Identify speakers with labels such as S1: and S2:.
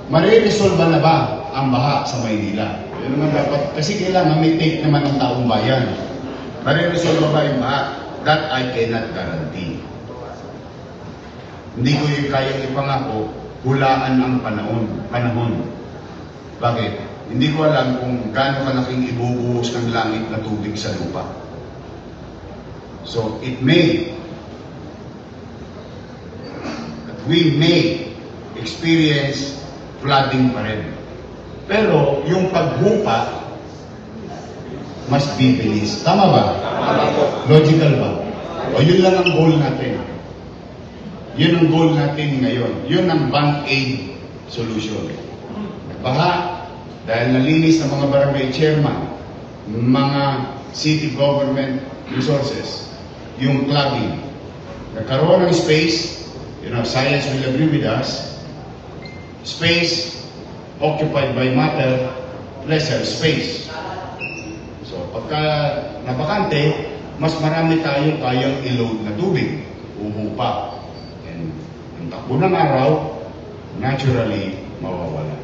S1: Mariresolve na ba ang baha sa Maynila? Yun naman dapat, kasi kailangan may take naman ng taong bayan. Mariresolve ba yung baha? That I cannot guarantee. Hindi ko kayang ipangako, hulaan ang panahon. Bakit? Hindi ko alam kung gaano kalaking ibubuhos ng langit na tubig sa lupa. So, we may experience flooding pa rin. Pero, yung paghupa, must be bilis. Tama ba? Logical ba? O yun lang ang goal natin. Yun ang goal natin ngayon. Yun ang band-aid solution. Baha, dahil nalinis ng mga barangay chairman, mga city government resources, yung clogging. Nagkaroon ng space, science will agree with us, space occupied by matter, lesser space. So, pagka nabakante, mas marami tayong kayang i-load na tubig, uhupa. And yung takbo ng araw, naturally, mawawala.